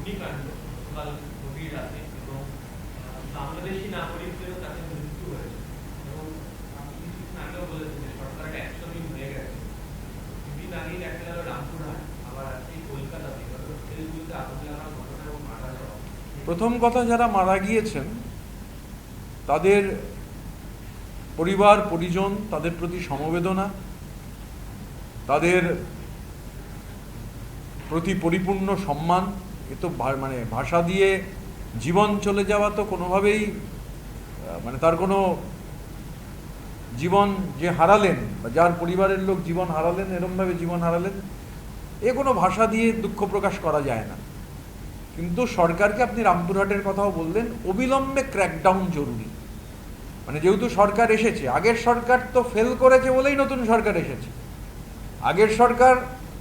গুলিকাণ্ড গতকাল গভীর রাতে এবং বাংলাদেশি নাগরিকদেরও তাতে মৃত্যু হয়েছে এবং আপনি কিছুদিন আগেও বলেছেন যে সরকার একটা অ্যাকশন হয়ে গেছে। কিছুদিন আগেই দেখা গেল রামপুরহাট, আবার আজকে কলকাতাতে হোটেলগুলোতে আগুন লাগার ঘটনা এবং মারা যাওয়া। প্রথম কথা, যারা মারা গিয়েছেন তাদের পরিবার পরিজন, তাদের প্রতি সমবেদনা, তাদের প্রতি পরিপূর্ণ সম্মান। এ তো মানে ভাষা দিয়ে জীবন চলে যাওয়া তো কোনোভাবেই মানে তার কোনো জীবন যে হারালেন বা যার পরিবারের লোক জীবন হারালেন, এরমভাবে জীবন হারালেন, এ কোনো ভাষা দিয়ে দুঃখ প্রকাশ করা যায় না। কিন্তু সরকারকে, আপনি রামপুরহাটের কথাও বললেন, অবিলম্বে ক্র্যাকডাউন জরুরি। মানে যেহেতু সরকার এসেছে, আগের সরকার তো ফেল করেছে বলেই নতুন সরকার এসেছে। আগের সরকার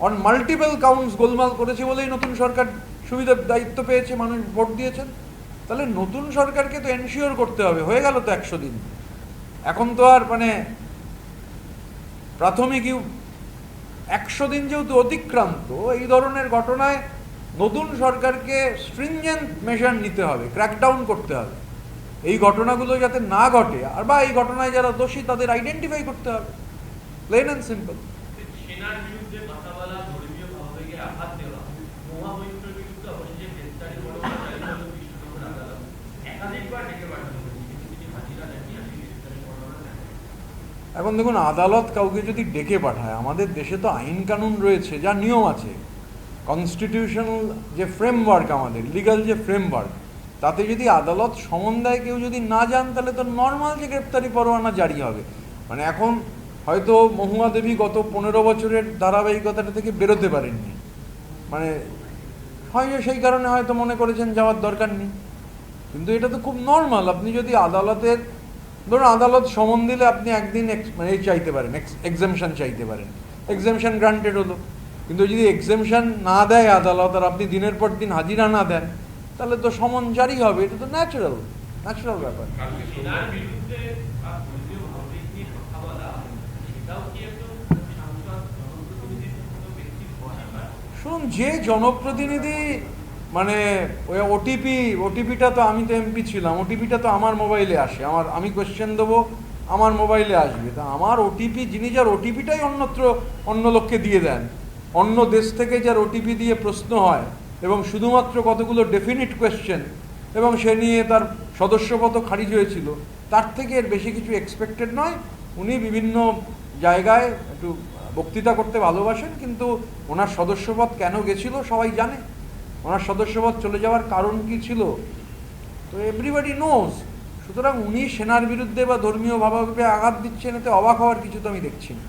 অন মাল্টিপল কাউন্টস গোলমাল করেছে বলেই নতুন সরকার সুবিধার দায়িত্ব পেয়েছে, মানুষ ভোট দিয়েছেন। তাহলে নতুন সরকারকে তো এনশিওর করতে হবে। হয়ে গেল তো 100 দিন, এখন তো আর মানে প্রাথমিক 100 দিন যেহেতু অতিক্রান্ত, এই ধরনের ঘটনায় নতুন সরকারকে স্ট্রিনজেন্ট মেজার নিতে হবে, ক্র্যাকডাউন করতে হবে। এই ঘটনাগুলো যাতে না ঘটে, আর বা এই ঘটনায় যারা দোষী তাদের আইডেন্টিফাই করতে হবে, প্লেন অ্যান্ড সিম্পল। সেনার বিরুদ্ধে কথা বলা, ধর্মীয় ভাবাবেগে আঘাত দেওয়া, মহামৈত্রের বিরুদ্ধে অবশেষে গ্রেফতারি পরোয়ানা জারি করল কৃষ্ণনগর আদালত। একাধিকবার ডেকে পাঠানো হয়েছে, কিন্তু তিনি হাজিরা দেননি, আজকে গ্রেফতারি পরোয়ানা দেন। এখন দেখুন, আদালত কাউকে যদি ডেকে পাঠায়, আমাদের দেশে তো আইন কানুন রয়েছে, যা নিয়ম আছে, কনস্টিটিউশনাল যে ফ্রেমওয়ার্ক, আমাদের লিগাল যে ফ্রেমওয়ার্ক, তাতে যদি আদালত সমন দেয়, কেউ যদি না যান, তাহলে তো নর্মাল যে গ্রেপ্তারি পরোয়ানা জারি হবে। মানে এখন হয়তো মহুয়া দেবী গত 15 বছরের ধারাবাহিকতাটা থেকে বেরোতে পারেননি, মানে হয়তো সেই কারণে হয়তো মনে করেছেন যাওয়ার দরকার নেই। কিন্তু এটা তো খুব নর্মাল। আপনি যদি আদালতের, ধরুন আদালত সমন দিলে আপনি একদিন মানে চাইতে পারেন, এক্সেমশন চাইতে পারেন, এক্সেমশন গ্রান্টেড হলো। কিন্তু যদি এক্সেমশন না দেয় আদালত, আর আপনি দিনের পর দিন হাজিরা না দেন, তাহলে তো সমন জারি হবে। এটা তো ন্যাচারাল ব্যাপার। সেনার বিরুদ্ধে বা ধর্মীয় ভাবাবেগ নিয়ে কথা বলা, সেটাও কি একজন সাংসদ, জনপ্রতিনিধির মতো ব্যক্তির ব্যাপার? শুনুন, যে জনপ্রতিনিধি মানে ওই ওটিপিটা তো, আমি তো এমপি ছিলাম, ওটিপিটা তো আমার মোবাইলে আসে, আমি কোয়েশ্চেন দেবো, আমার মোবাইলে আসবে। তা আমার ওটিপি, যিনি যার ওটিপিটাই অন্য লোককে দিয়ে দেন, অন্য দেশ থেকে যার ওটিপি দিয়ে প্রশ্ন হয় এবং শুধুমাত্র কতগুলো ডেফিনিট কোয়েশ্চেন, এবং সে নিয়ে তার সদস্যপদ খারিজ হয়েছিল, তার থেকে এর বেশি কিছু এক্সপেক্টেড নয়। উনি বিভিন্ন জায়গায় একটু বক্তৃতা করতে ভালোবাসেন, কিন্তু ওনার সদস্যপদ কেন গেছিল সবাই জানে, ওনার সদস্যপদ চলে যাওয়ার কারণ কি ছিল, তো এভরিবডি নোজ। সুতরাং উনি সেনার বিরুদ্ধে বা ধর্মীয় ভাবাবেগে আঘাত দিচ্ছেন, এতে অবাক হওয়ার কিছু তো আমি দেখছি না।